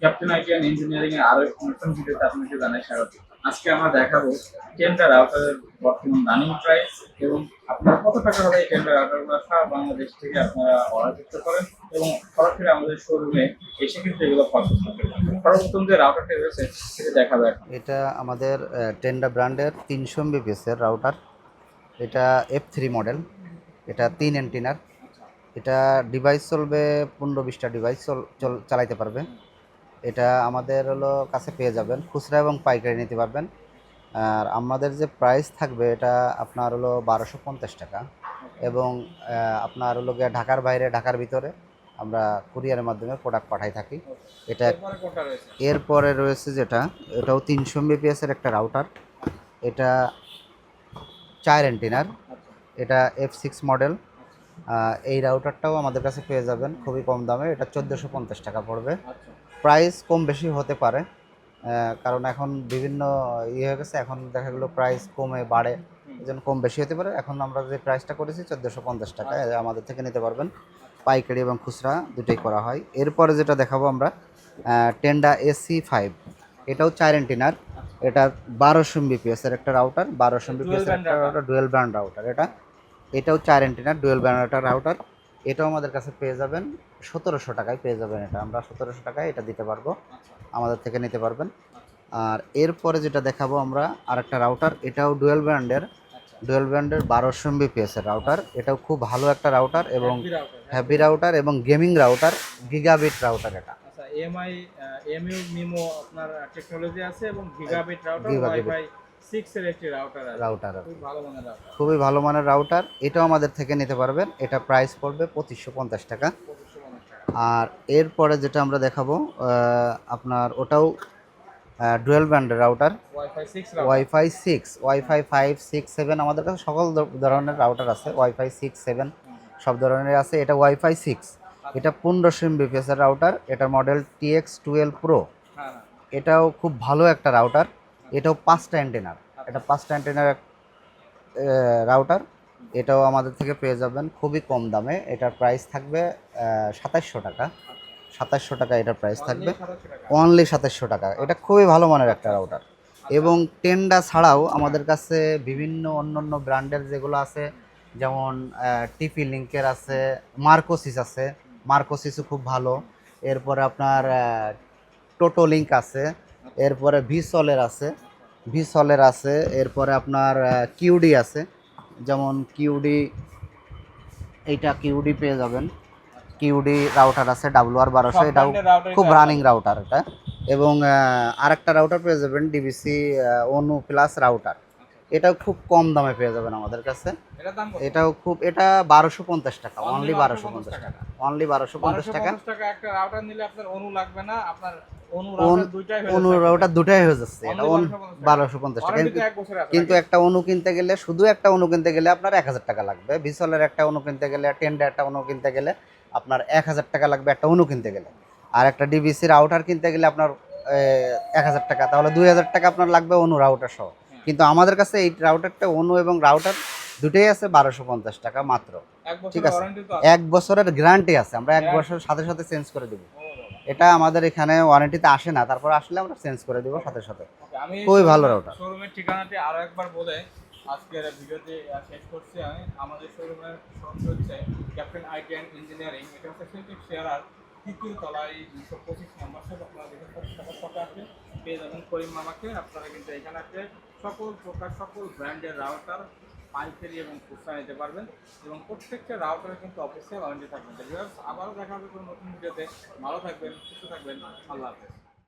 Captain ITN engineering এর আরো একটি নতুন ভিডিওতে আপনাকে জানাই স্বাগত। আজকে আমরা দেখাবো টেন্ডার রাউটারের বর্তমান রানিং প্রাইস এবং আপনারা কত টাকা হলে এই টেন্ডার রাউটারগুলো সারা বাংলাদেশ থেকে আপনারা অর্ডার করতে পারেন এবং সরাসরি আমাদের শোরুমে এসে কিন্তু এগুলো পারচেজ করতে পারেন। সর্বপ্রথম যে রাউটারটি রয়েছে সেটা দেখাবো এখন। এটা আমাদের টেন্ডা ব্র্যান্ডের 300 MBPS এর রাউটার। এটা F3 মডেল। এটা 3 অ্যান্টেনার। এটা ডিভাইস চলবে 15-20টা ডিভাইস চালাইতে পারবে। এটা আমাদের কাছে পেয়ে যাবেন, খুচরা এবং পাইকারি নিতে পারবেন। আর আমাদের যে প্রাইস থাকবে এটা আপনার 1250 টাকা এবং আপনার গিয়ে ঢাকার বাইরে, ঢাকার ভিতরে আমরা কুরিয়ারের মাধ্যমে প্রোডাক্ট পাঠাই থাকি। এটা এরপরে রয়েছে যেটা, এটাও 300 MBPS এর একটা রাউটার। এটা 4 অ্যান্টেনার। এটা F6 মডেল। এই রাউটারটাও আমাদের কাছে পেয়ে যাবেন খুবই কম দামে। এটা 1450 টাকা পড়বে। প্রাইস কম বেশি হতে পারে, কারণ এখন বিভিন্ন হয়ে গেছে, এখন দেখা গেলো প্রাইস কমে বাড়ে, এই জন্য কম বেশি হতে পারে। এখন আমরা যে প্রাইসটা করেছি 1450 টাকা, আমাদের থেকে নিতে পারবেন। পাইকারি এবং খুচরা দুটোই করা হয়। এরপরে যেটা দেখাবো আমরা, টেন্ডা AC5। এটাও 4 অ্যান্টেনার। এটা 1200 MBPS এর একটা রাউটার, 1200 MBPS এর একটা রাউটার, ডুয়েল ব্র্যান্ড রাউটার। এটাও 4 অ্যান্টেনার, ডুয়েল ব্র্যান্ড একটা রাউটার। এটাও আমাদের কাছে পেয়ে যাবেন 1700 টাকায় পেয়ে যাবেন। এটা আমরা 1700 টাকায় এটা দিতে পারবো, আমাদের থেকে নিতে পারবেন। আর এরপরে যেটা দেখাবো আমরা আরেকটা রাউটার, এটাও ডুয়েল ব্র্যান্ডের 1200 MBPS এর রাউটার। এটাও খুব ভালো একটা রাউটার এবং হ্যাভি রাউটার এবং গেমিং রাউটার, গিগাবিট রাউটার। এটা আচ্ছা, এমআই এমইউ মিমো আপনার টেকনোলজি আছে এবং গিগাবিট রাউটার, ওয়াইফাই 6 এর একটি রাউটার আছে। খুব ভালো মানের রাউটার, খুবই ভালো মানের রাউটার। এটাও আমাদের থেকে নিতে পারবেন। এটা প্রাইস পড়বে 2550 টাকা। আর এরপরে যেটা আমরা দেখাবো আপনার, ওটাও ডুয়েল ব্র্যান্ডের রাউটার, ওয়াইফাই 5, 6, 7। আমাদের কাছে সকল ধরনের রাউটার আছে, ওয়াইফাই 6, 7 সব ধরনের আছে। এটা ওয়াইফাই 6। এটা 1500 MBPS এর রাউটার। এটার মডেল TX12 Pro। এটাও খুব ভালো একটা রাউটার। এটাও 5টা অ্যান্টেনার। এটা 5টা অ্যান্টেনার রাউটার। এটাও আমাদের থেকে পেয়ে যাবেন খুবই কম দামে। এটার প্রাইস থাকবে 2700 টাকা। 2700 টাকা এটার প্রাইস থাকবে, অনলি 2700 টাকা। এটা খুবই ভালো মানের একটা রাউটার। এবং টেন্ডা ছাড়াও আমাদের কাছে বিভিন্ন অন্য ব্র্যান্ডের যেগুলো আছে, যেমন টিপি লিঙ্কের আছে, মার্কোসিস আছে, মার্কোসিসও খুব ভালো। এরপরে আপনার টোটো লিঙ্ক আছে, এরপরে ভিসলের আছে, এরপরে আপনার কিউডি আছে। যেমন কিউডি, এইটা কিউডি পেয়ে যাবেন। কিউডি রাউটার আছে WR1200। এটাও খুব রানিং রাউটার এটা। এবং আরেকটা রাউটার পেয়ে যাবেন ডিবিসি অনু প্লাস রাউটার। এটাও খুব কম দামে পেয়ে যাবেন আমাদের কাছে। এটাও খুব, এটা 1250 টাকা, অনলি 1250 টাকা, অনলি 1250 টাকা। একটা রাউটার নিলে আপনার অনু লাগবে না, আপনার অনু রাউটার দুটাই হয়ে যাচ্ছে। এটা 1250 টাকা। কিন্তু একটা অনু কিনতে গেলে, শুধু একটা অনু কিনতে গেলে আপনার 1000 টাকা লাগবে। ভিসলের একটা অনু কিনতে গেলে, টেন্ডা একটা অনু কিনতে গেলে আপনার 1000 টাকা লাগবে একটা অনু কিনতে গেলে। আর একটা ডিবিসি রাউটার কিনতে গেলে আপনার 1000 টাকা, তাহলে 2000 টাকা আপনার লাগবে অনু রাউটার সহ। কিন্তু আমাদের কাছে এই রাউটারটা, অনু এবং রাউটার দুটোই আছে 1250 টাকা মাত্র। ঠিক আছে, 1 বছরের গ্যারান্টি আছে। আমরা 1 বছরের সাথে সাথে চেঞ্জ করে দেবো। এটা আমাদের এখানে ওয়ারেন্টিতে আসে না, তারপর আসলে আমরা চেঞ্জ করে দিব সাথে সাথে। খুবই ভালো রাউটার। শোরুমের ঠিকানাটি আরো একবার বলে আজকের ভিডিওতে শেষ করছি আমি। আমাদের শোরুমের শোরুম হচ্ছে ক্যাপ্টেন আইটিএন ইঞ্জিনিয়ারিং। এটা হচ্ছে সিনটেক্স শেয়ারার 3য় তলায় 225 নম্বর শপ। আপনারা দেখে শপে আসলে পেয়ে যাবেন করিম মামাকে। আপনারা কিন্তু এখানে আসলে সকল প্রকার, সকল ব্র্যান্ডের রাউটার পাইকারি এবং খুচরা নিতে পারবেন এবং প্রত্যেকটা রাউটারে কিন্তু অফিসিয়াল ওয়ারেন্টি থাকবে। আবারও দেখা হবে কোনো নতুন ভিডিওতে। ভালো থাকবেন, সুস্থ থাকবেন, আল্লাহ হাফেজ।